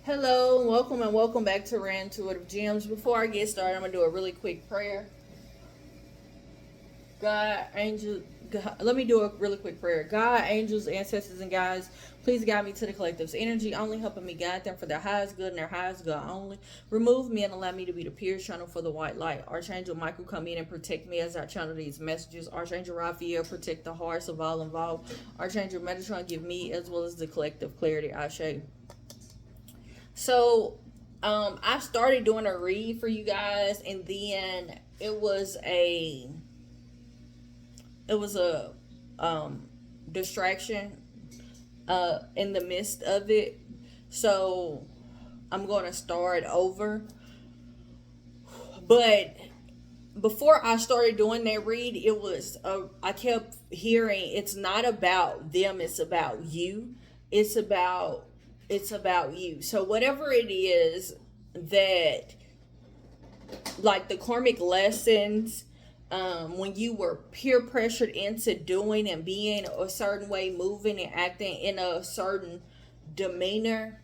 Hello, and welcome back to Rare Intuitive Gems. Before I get started, I'm gonna do a really quick prayer. God, angels, God, let me do a really quick prayer. God, angels, ancestors, and guides, please guide me to the collective's energy, only helping me guide them for their highest good and their highest good only. Remove me and allow me to be the pure channel for the white light. Archangel Michael, come in and protect me as I channel these messages. Archangel Raphael, protect the hearts of all involved. Archangel Metatron, give me as well as the collective clarity. Ashe. So, I started doing a read for you guys, and then it was a distraction in the midst of it. So I'm going to start over. But before I started doing that read, I kept hearing it's not about them, it's about you. It's about you. So whatever it is that, like the karmic lessons, when you were peer pressured into doing and being a certain way, moving and acting in a certain demeanor,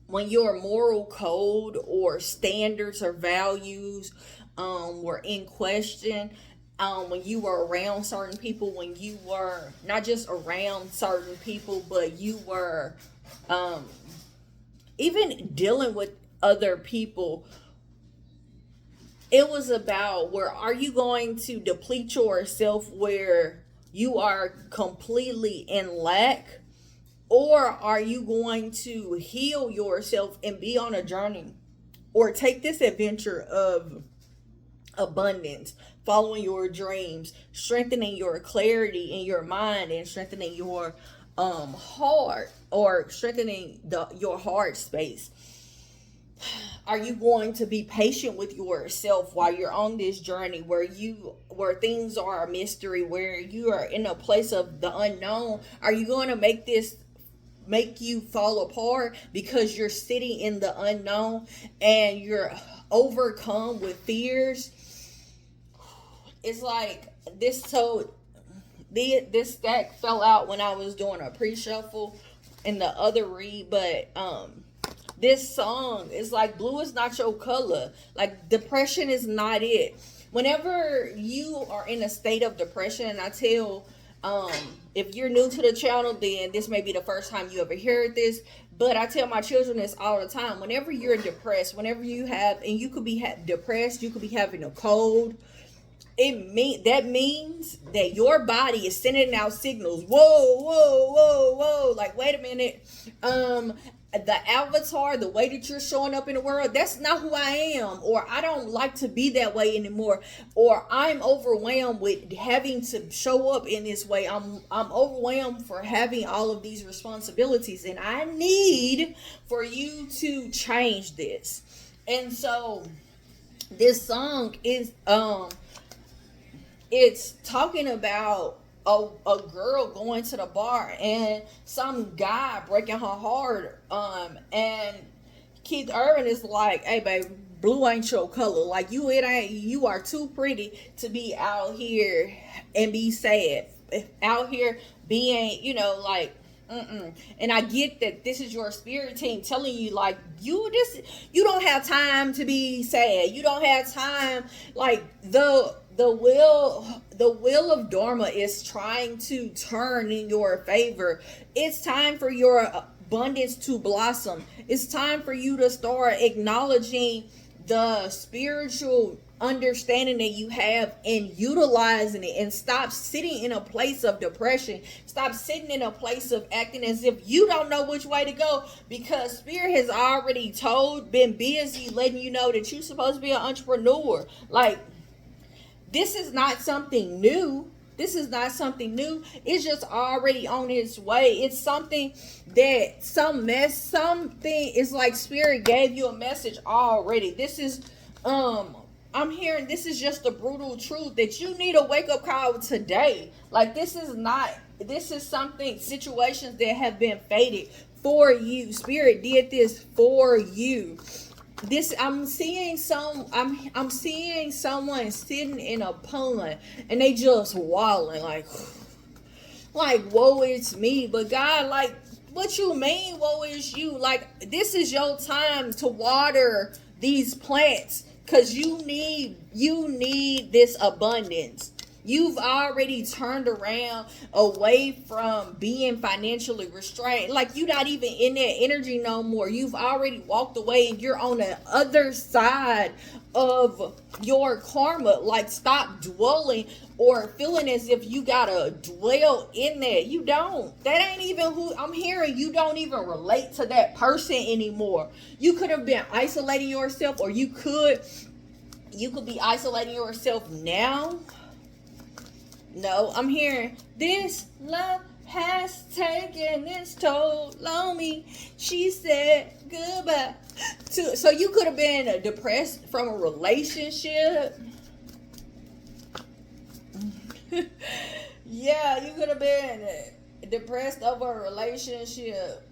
when your moral code or standards or values were in question, when you were around certain people, when you were not just around certain people, but you were even dealing with other people, it was about where are you going to deplete yourself where you are completely in lack, or are you going to heal yourself and be on a journey or take this adventure of abundance, following your dreams, strengthening your clarity in your mind, and strengthening your heart, or strengthening your heart space? Are you going to be patient with yourself while you're on this journey where things are a mystery, where you are in a place of the unknown? Are you going to make you fall apart because you're sitting in the unknown and you're overcome with fears? It's like this stack fell out when I was doing a pre-shuffle in the other read, but this song is like blue is not your color. Like depression is not it. Whenever you are in a state of depression, and I tell, if you're new to the channel, then this may be the first time you ever heard this, but I tell my children this all the time. Whenever you're depressed, whenever you have, and you could be depressed, you could be having a cold, that means that your body is sending out signals. Whoa, whoa, whoa, whoa! Like, wait a minute. The avatar, the way that you're showing up in the world, that's not who I am, or I don't like to be that way anymore, or I'm overwhelmed with having to show up in this way. I'm overwhelmed for having all of these responsibilities, and I need for you to change this. And so this song is it's talking about a girl going to the bar and some guy breaking her heart, and Keith Urban is like, hey babe, blue ain't your color. Like you are too pretty to be out here and be sad, out here being, like, and I get that this is your spirit team telling you, like, you don't have time to be sad. You don't have time. Like the will of Dharma is trying to turn in your favor. It's time for your abundance to blossom. It's time for you to start acknowledging the spiritual understanding that you have and utilizing it, and stop sitting in a place of depression. Stop sitting in a place of acting as if you don't know which way to go, because spirit has already been busy letting you know that you're supposed to be an entrepreneur. Like, this is not something new. It's just already on its way. It's something that something is like spirit gave you a message already. This is I'm hearing this is just the brutal truth that you need a wake up call today. Like, this is something, situations that have been fated for you. Spirit did this for you. I'm seeing someone sitting in a pond and they just walling like, woe it's me. But God, like, What you mean, woe is you? Like, this is your time to water these plants, because you need this abundance. You've already turned around away from being financially restrained. Like, you're not even in that energy no more. You've already walked away and you're on the other side of your karma. Like, stop dwelling or feeling as if you gotta dwell in that. You don't. That ain't even who I'm hearing. You don't even relate to that person anymore. You could have been isolating yourself, or you could be isolating yourself now. No, I'm hearing this love has taken its toll on me. She said goodbye. So you could have been depressed from a relationship. Yeah, you could have been depressed over a relationship.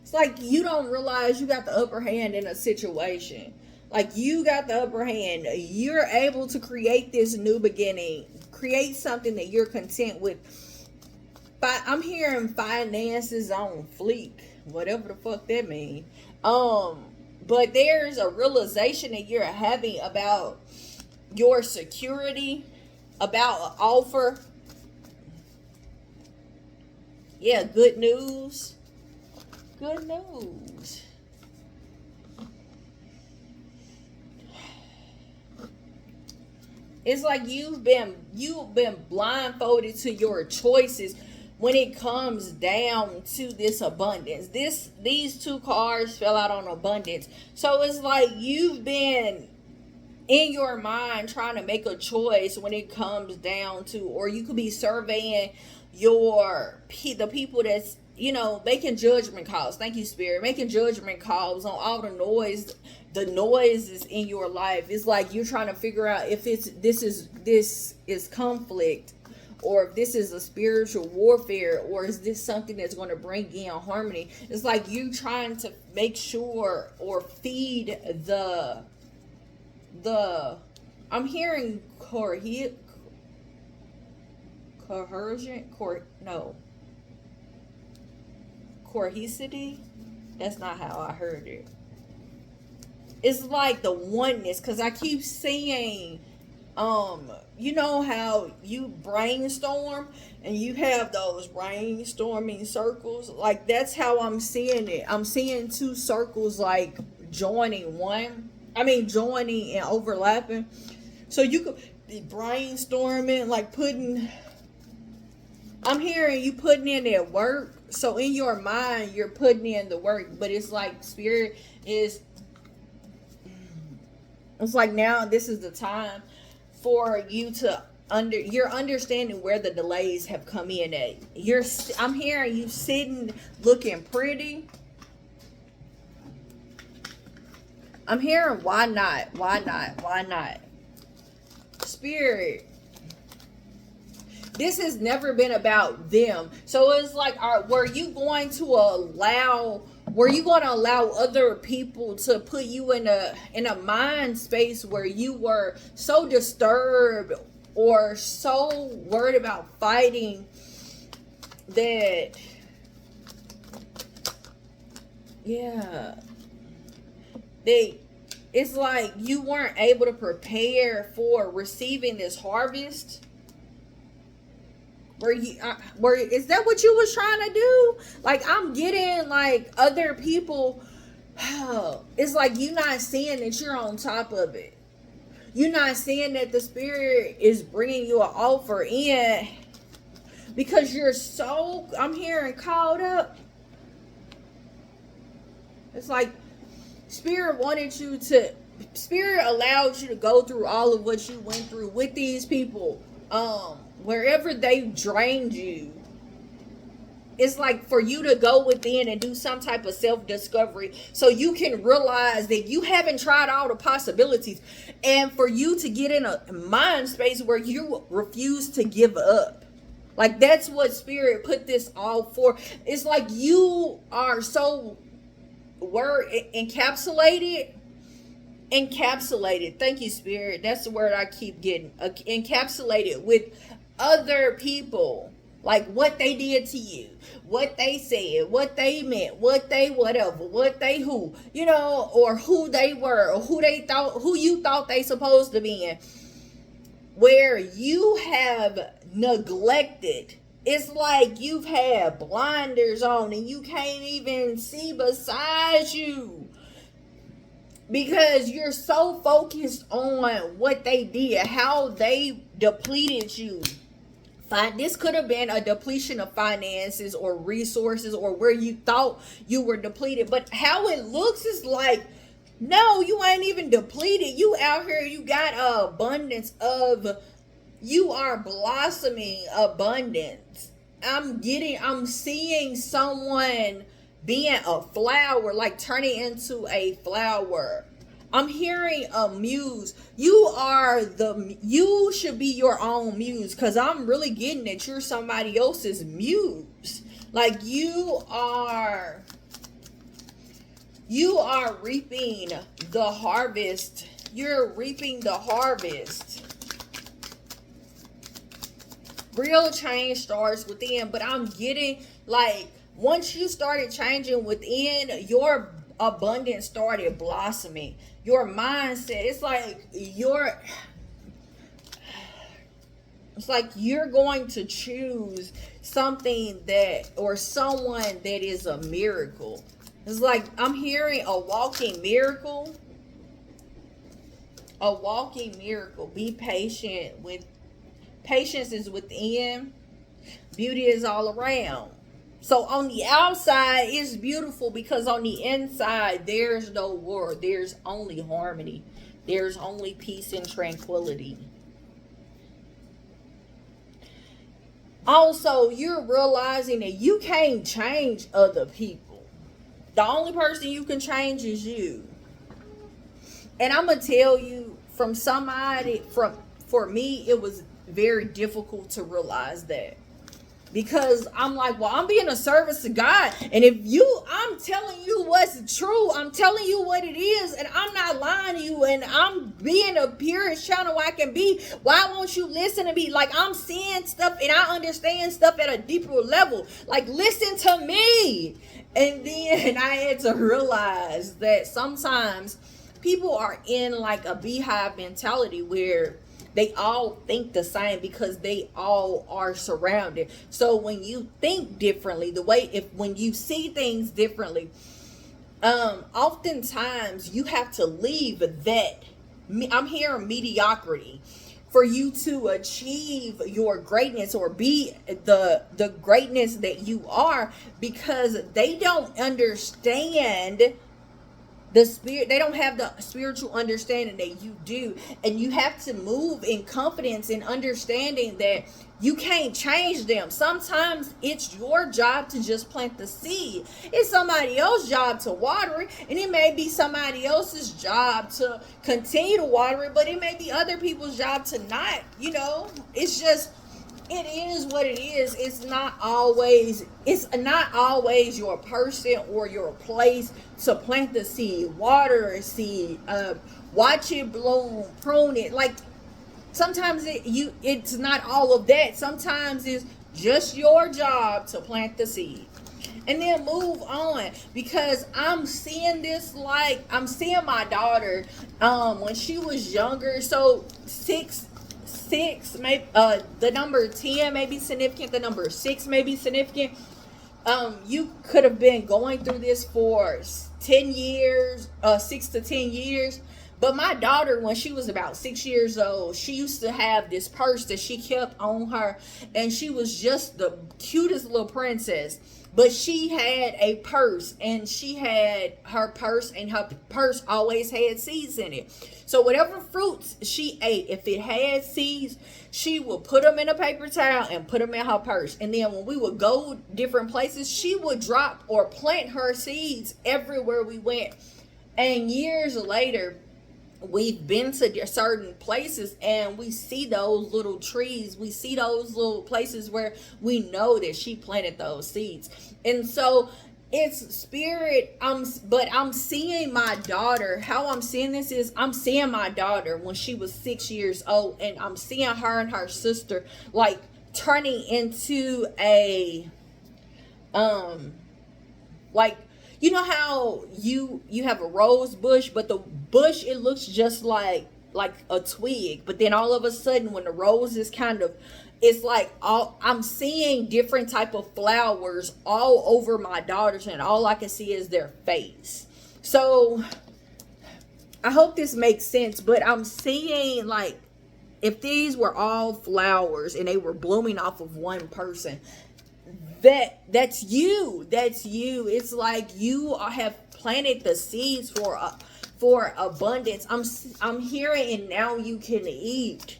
It's like you don't realize you got the upper hand in a situation. Like, you got the upper hand. You're able to create this new beginning. Create something that you're content with. But I'm hearing finances on fleek. Whatever the fuck that means. But there's a realization that you're having about your security, about an offer. Yeah, good news. Good news. It's like you've been blindfolded to your choices when it comes down to this abundance. These two cards fell out on abundance. So it's like you've been in your mind trying to make a choice when it comes down to, or you could be surveying the people that's, making judgment calls. Thank you, Spirit. Making judgment calls on all the noise is in your life. It's like you're trying to figure out if this is conflict, or if this is a spiritual warfare, or is this something that's going to bring in harmony. It's like you trying to make sure or feed the I'm hearing cohesity. That's not how I heard it. It's like the oneness, because I keep seeing, you know how you brainstorm and you have those brainstorming circles. Like, that's how I'm seeing it. I'm seeing two circles like joining and overlapping. So you could be brainstorming, like I'm hearing you putting in that work. So in your mind, you're putting in the work, but it's like Spirit is, it's like now this is the time for you to you're understanding where the delays have come in at. I'm hearing you sitting looking pretty. I'm hearing why not? Spirit, this has never been about them. So it's like, were you going to allow other people to put you in a mind space where you were so disturbed or so worried about fighting that, it's like you weren't able to prepare for receiving this harvest? Is that what you was trying to do? Like, I'm getting like other people. It's like you're not seeing that you're on top of it. You're not seeing that the Spirit is bringing you an offer in, because you're so, I'm hearing, caught up. It's like Spirit allowed you to go through all of what you went through with these people. Wherever they drained you, it's like for you to go within and do some type of self-discovery so you can realize that you haven't tried all the possibilities, and for you to get in a mind space where you refuse to give up. Like, that's what Spirit put this all for. It's like you are so encapsulated. Thank you, Spirit. That's the word I keep getting. Encapsulated with other people. Like what they did to you, what they said, what they meant, what they whatever, what they who, you know, or who they were, or who you thought they supposed to be in, where you have neglected. It's like you've had blinders on and you can't even see beside you because you're so focused on what they did, how they depleted you. This could have been a depletion of finances or resources, or where you thought you were depleted, but how it looks is like, no, you ain't even depleted. You out here, you got an abundance of, you are blossoming abundance. I'm seeing someone being a flower, like turning into a flower. I'm hearing a muse. You should be your own muse, because I'm really getting that you're somebody else's muse. Like you are reaping the harvest. You're reaping the harvest. Real change starts within, but I'm getting like once you started changing within, your abundance started blossoming. Your mindset, it's like you're going to choose something that, or someone that is a miracle. It's like I'm hearing a walking miracle. A walking miracle. Be patient with. Patience is within. Beauty is all around. So on the outside it's beautiful, because on the inside there's no war. There's only harmony. There's only peace and tranquility. Also, you're realizing that you can't change other people. The only person you can change is you. And I'm going to tell you, for me, it was very difficult to realize that, because I'm like, well, I'm being a service to God, and I'm telling you what's true, I'm telling you what it is, and I'm not lying to you, and I'm being the purest channel I can be. Why won't you listen to me? Like, I'm seeing stuff and I understand stuff at a deeper level. Like, listen to me. And then I had to realize that sometimes people are in like a beehive mentality where they all think the same because they all are surrounded. So when you think differently, when you see things differently, oftentimes you have to leave that. I'm hearing mediocrity for you to achieve your greatness, or be the greatness that you are, because they don't understand the spirit. They don't have the spiritual understanding that you do, and you have to move in confidence and understanding that you can't change them. Sometimes it's your job to just plant the seed. It's somebody else's job to water it, and it may be somebody else's job to continue to water it, but it may be other people's job to not. It's just, it is what it is. It's not always your person or your place to plant the seed, water a seed, watch it bloom, prune it. Like, sometimes it's not all of that. Sometimes it's just your job to plant the seed and then move on. Because I'm seeing this, like, I'm seeing my daughter when she was younger. So six, maybe the number 10 may be significant, the number 6 may be significant. You could have been going through this for 10 years, 6 to 10 years. But my daughter, when she was about 6 years old, she used to have this purse that she kept on her, and she was just the cutest little princess. But she had a purse, and she had her purse, and her purse always had seeds in it. So whatever fruits she ate, if it had seeds, she would put them in a paper towel and put them in her purse. And then when we would go different places, she would drop or plant her seeds everywhere we went. And years later, we've been to certain places and we see those little trees. We see those little places where we know that she planted those seeds. And so it's spirit. But I'm seeing my daughter. How I'm seeing this is I'm seeing my daughter when she was 6 years old, and I'm seeing her and her sister like turning into a like, you know how you have a rose bush, but the bush, it looks just like a twig, but then all of a sudden when the rose is kind of, it's like all I'm seeing different type of flowers all over my daughters, and all I can see is their face. So I hope this makes sense, but I'm seeing like if these were all flowers and they were blooming off of one person, that's you. It's like you have planted the seeds for abundance. I'm hearing, and now you can eat.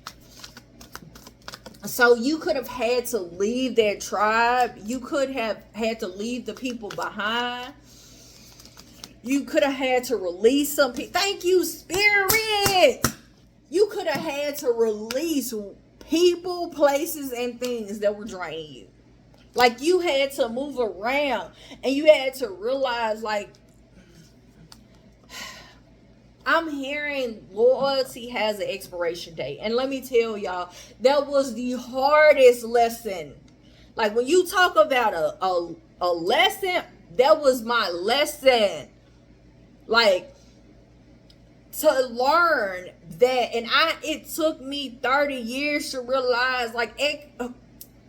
So you could have had to leave that tribe. You could have had to leave the people behind. You could have had to release some people. Thank you, Spirit. You could have had to release people, places, and things that were draining you. Like you had to move around, and you had to realize, like, I'm hearing loyalty has an expiration date. And let me tell y'all, that was the hardest lesson. Like when you talk about a lesson, that was my lesson. Like to learn that, and it took me 30 years to realize, like,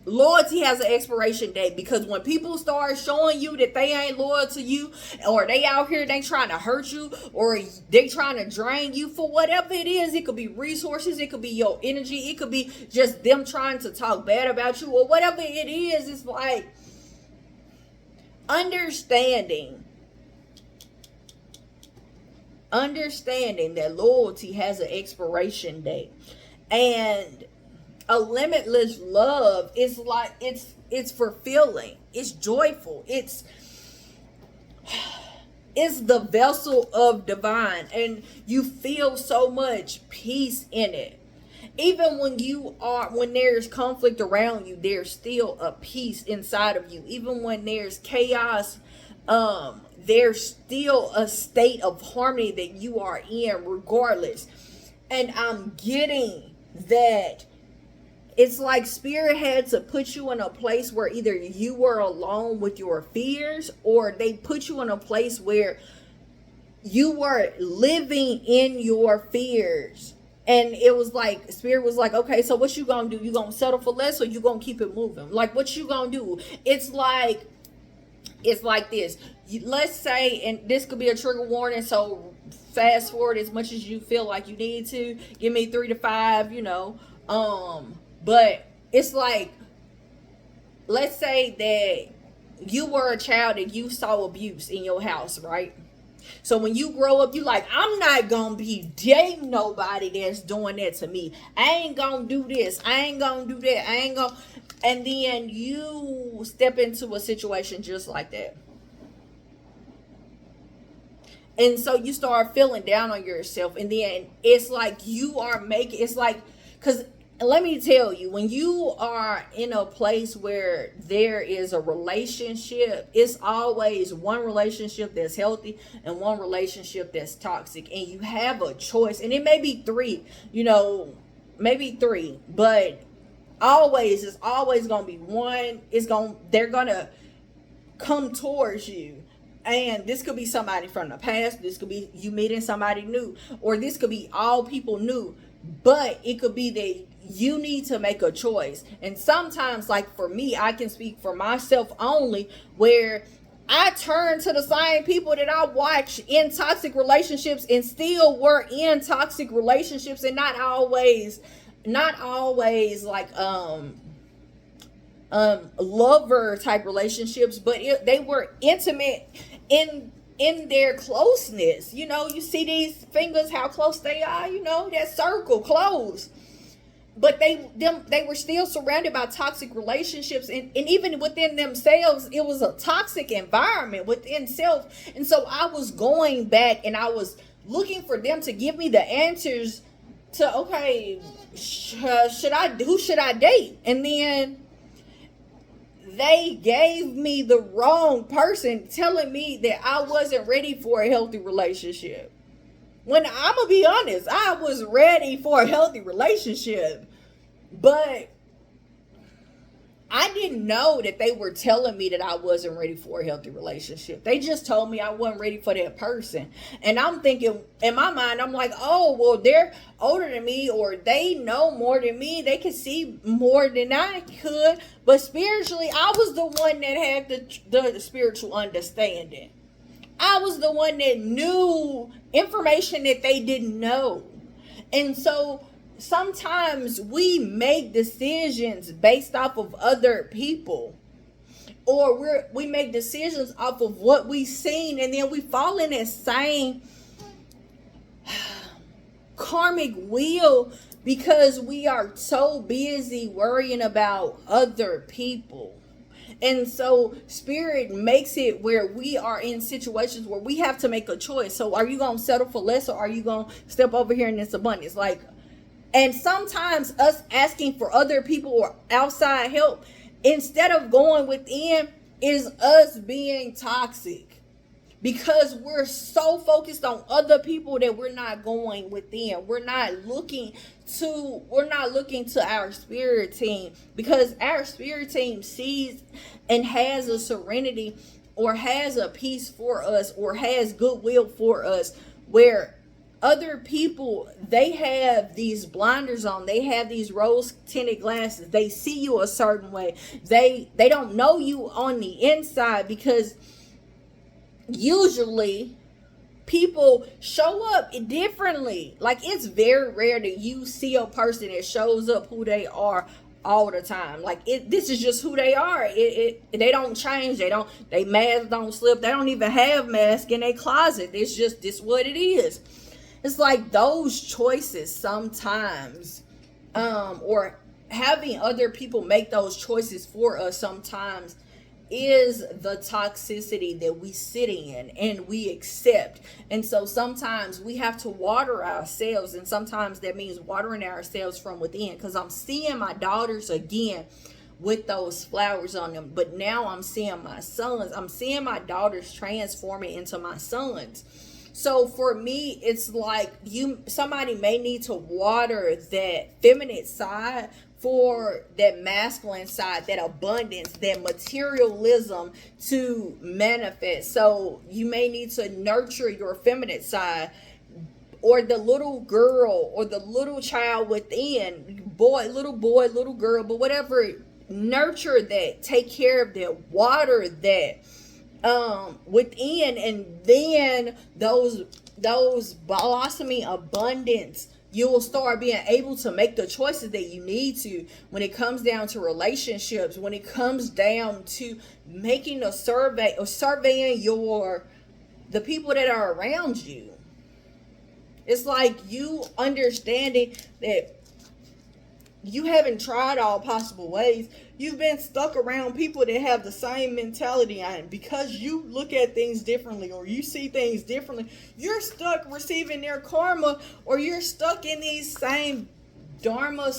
loyalty has an expiration date, because when people start showing you that they ain't loyal to you, or they out here, they trying to hurt you, or they trying to drain you for whatever it is, it could be resources, it could be your energy, it could be just them trying to talk bad about you, or whatever it is. It's like understanding that loyalty has an expiration date. And a limitless love is like, it's fulfilling, it's joyful, it's the vessel of divine, and you feel so much peace in it. Even when there's conflict around you, there's still a peace inside of you. Even when there's chaos, there's still a state of harmony that you are in regardless. And I'm getting that it's like Spirit had to put you in a place where either you were alone with your fears, or they put you in a place where you were living in your fears. And it was like, Spirit was like, okay, so what you gonna do? You gonna settle for less, or you gonna keep it moving? Like, what you gonna do? It's like this. Let's say, and this could be a trigger warning, so fast forward as much as you feel like you need to. Give me 3 to 5, but it's like, let's say that you were a child and you saw abuse in your house, right? So when you grow up, you like, I'm not gonna be dating nobody that's doing that to me. I ain't gonna do this. I ain't gonna do that. I ain't gonna. And then you step into a situation just like that. And so you start feeling down on yourself. And then it's like it's like, because let me tell you, when you are in a place where there is a relationship, it's always one relationship that's healthy and one relationship that's toxic. And you have a choice. And it may be 3, maybe 3. But it's always going to be one. They're going to come towards you. And this could be somebody from the past. This could be you meeting somebody new. Or this could be all people new. But it could be that you need to make a choice. And sometimes, like for me, I can speak for myself only, where I turn to the same people that I watch in toxic relationships and still were in toxic relationships, and not always like lover type relationships, but they were intimate in their closeness. You see these fingers, how close they are, that circle close. But they were still surrounded by toxic relationships, and even within themselves, it was a toxic environment within self. And so I was going back and I was looking for them to give me the answers to, okay, who should I date? And then they gave me the wrong person, telling me that I wasn't ready for a healthy relationship. When I'm going to be honest, I was ready for a healthy relationship. But I didn't know that they were telling me that I wasn't ready for a healthy relationship. They just told me I wasn't ready for that person. And I'm thinking, in my mind, I'm like, oh, well, they're older than me, or they know more than me. They can see more than I could. But spiritually, I was the one that had the spiritual understanding. I was the one that knew information that they didn't know. And so sometimes we make decisions based off of other people, or we make decisions off of what we've seen, and then we fall in that same karmic wheel because we are so busy worrying about other people. And so spirit makes it where we are in situations where we have to make a choice. So are you going to settle for less, or are you going to step over here in this abundance? Like, and sometimes us asking for other people or outside help instead of going within is us being toxic. Because we're so focused on other people that we're not going within. We're not looking to our spirit team, because our spirit team sees and has a serenity, or has a peace for us, or has goodwill for us, where other people, they have these blinders on, they have these rose tinted glasses, they see you a certain way, they don't know you on the inside, because usually people show up differently. Like, it's very rare that you see a person that shows up who they are all the time. Like, this is just who they are. They don't change. They masks don't slip. They don't even have masks in their closet. It's just this what it is. It's like those choices sometimes, or having other people make those choices for us sometimes, is the toxicity that we sit in and we accept. And so sometimes we have to water ourselves, and sometimes that means watering ourselves from within. Because I'm seeing my daughters again with those flowers on them, but now I'm seeing my sons. I'm seeing my daughters transforming into my sons. So for me, it's like somebody may need to water that feminine side for that masculine side, that abundance, that materialism to manifest. So you may need to nurture your feminine side, or the little girl or the little child within, little girl, but whatever, nurture that, take care of that, water that within, and then those blossoming abundance, you will start being able to make the choices that you need to when it comes down to relationships, when it comes down to making a survey or surveying the people that are around you. It's like you understanding that you haven't tried all possible ways. You've been stuck around people that have the same mentality, and because you look at things differently, or you see things differently, you're stuck receiving their karma, or you're stuck in these same dharma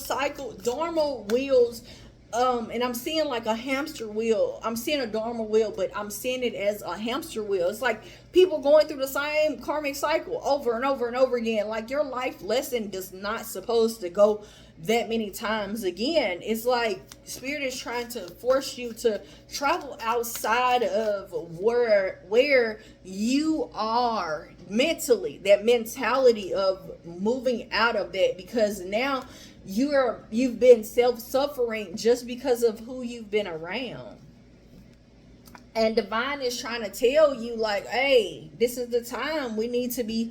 wheels. And I'm seeing like a hamster wheel. I'm seeing a dharma wheel, but I'm seeing it as a hamster wheel. It's like people going through the same karmic cycle over and over and over again. Like, your life lesson does not supposed to go that many times again. It's like spirit is trying to force you to travel outside of where you are mentally, that mentality of moving out of that, because now you've been self-suffering just because of who you've been around. And divine is trying to tell you, like, hey, this is the time we need to be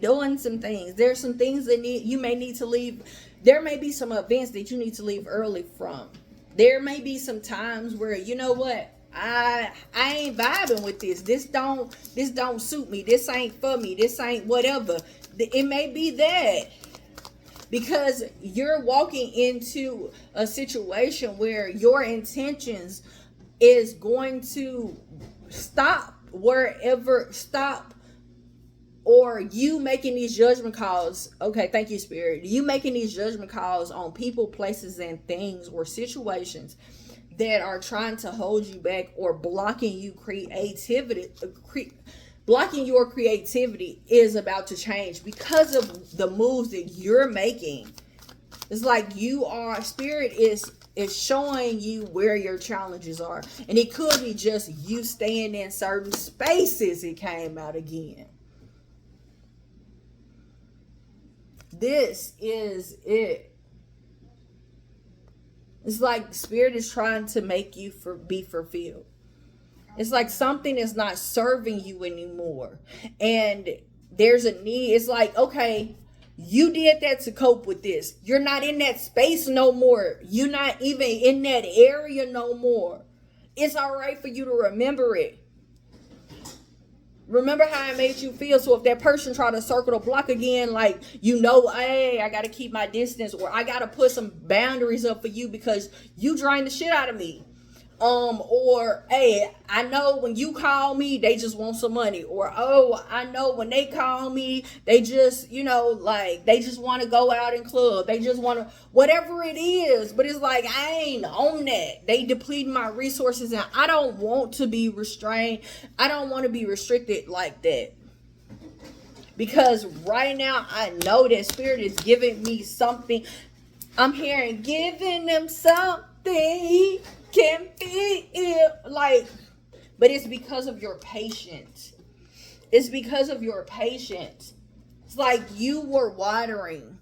doing some things. There's some things that you may need to leave. There may be some events that you need to leave early from. There may be some times where, you know what, I ain't vibing with this. This don't suit me. This ain't for me. This ain't whatever. It may be that, because you're walking into a situation where your intentions is going to stop, or you making these judgment calls. Okay, thank you, Spirit. You making these judgment calls on people, places, and things, or situations that are trying to hold you back, or blocking your creativity is about to change because of the moves that you're making. It's like Spirit is It's showing you where your challenges are. And it could be just you staying in certain spaces. It came out again. This is it. It's like Spirit is trying to make you be fulfilled. It's like something is not serving you anymore. And there's a need. It's like, okay, you did that to cope with this. You're not in that space no more. You're not even in that area no more. It's all right for you to remember it. Remember how it made you feel. So if that person try to circle the block again, like, you know, hey, I got to keep my distance, or I got to put some boundaries up for you because you drain the shit out of me. Or, hey, I know when you call me, they just want some money. Or, oh, I know when they call me, they just, you know, like, they just want to go out and club. They just want to, whatever it is. But it's like, I ain't on that. They deplete my resources, and I don't want to be restrained. I don't want to be restricted like that. Because right now, I know that Spirit is giving me something. I'm hearing, giving them something. Can feel like, but it's because of your patience. It's because of your patience. It's like you were watering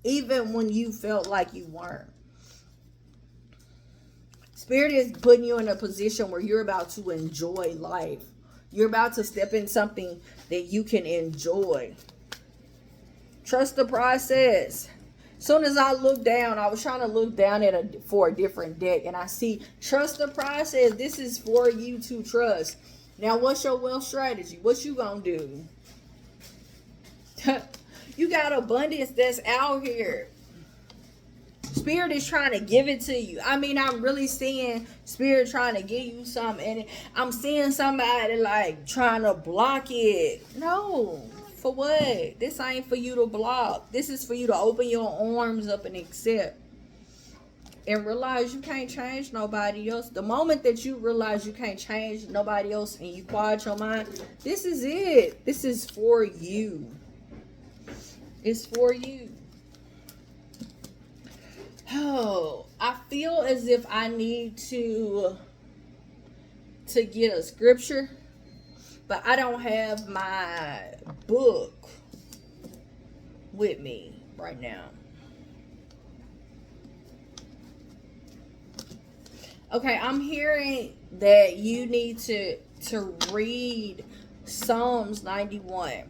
even when you felt like you weren't. Spirit is putting you in a position where you're about to enjoy life. You're about to step in something that you can enjoy. Trust the process. Soon as I look down, I was trying to look down for a different deck, and I see trust the process. This is for you to trust. Now, what's your wealth strategy? What you gonna do? You got abundance that's out here. Spirit is trying to give it to you. I mean, I'm really seeing Spirit trying to give you something, and I'm seeing somebody like trying to block it. No. For what? This ain't for you to block. This is for you to open your arms up and accept. And realize you can't change nobody else. The moment that you realize you can't change nobody else and you quiet your mind, this is it. This is for you. It's for you. Oh, I feel as if I need to get a scripture. But I don't have my book with me right now. Okay, I'm hearing that you need to read Psalms 91.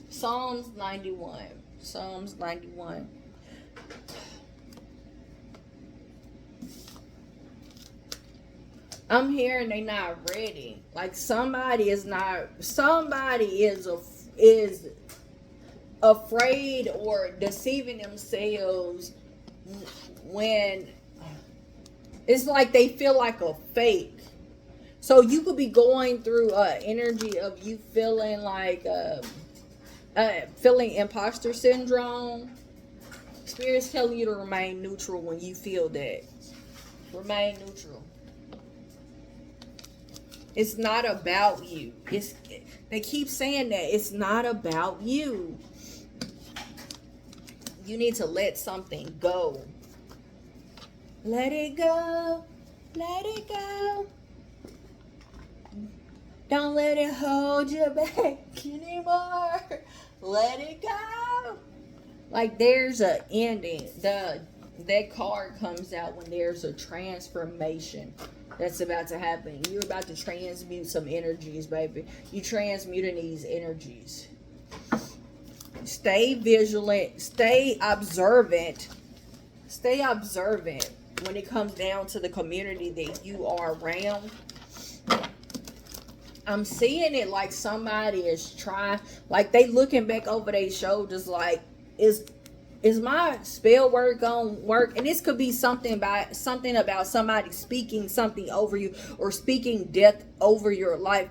Psalms 91. Psalms 91. I'm hearing they not ready. Like somebody is afraid or deceiving themselves when it's like they feel like a fake. So you could be going through energy of you feeling like feeling imposter syndrome. Spirit's telling you to remain neutral when you feel that. Remain neutral. It's not about you. They keep saying that. It's not about you. You need to let something go. Let it go. Let it go. Don't let it hold you back anymore. Let it go. Like there's an ending. That card comes out when there's a transformation that's about to happen. You're about to transmute some energies, baby. You transmuting these energies. Stay vigilant. Stay observant. Stay observant when it comes down to the community that you are around. I'm seeing it like somebody is trying, like they looking back over their shoulders like, is my spell work gonna work? And this could be something about somebody speaking something over you or speaking death over your life.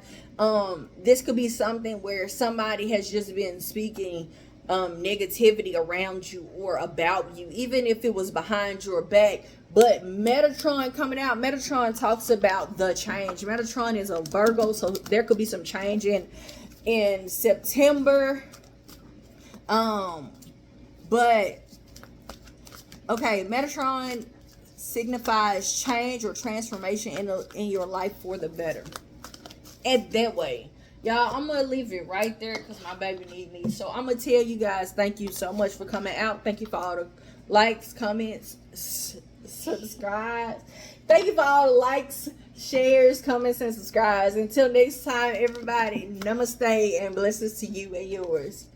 This could be something where somebody has just been speaking negativity around you or about you, even if it was behind your back. But Metatron coming out, Metatron talks about the change. Metatron is a Virgo, so there could be some change in September. But Okay, Metatron signifies change or transformation in your life for the better. And that way, y'all, I'm gonna leave it right there because my baby need me. So I'm gonna tell you guys, thank you so much for coming out. Thank you for all the likes, comments, subscribe. Thank you for all the likes, shares, comments, and subscribes. Until next time, everybody, namaste and blessings to you and yours.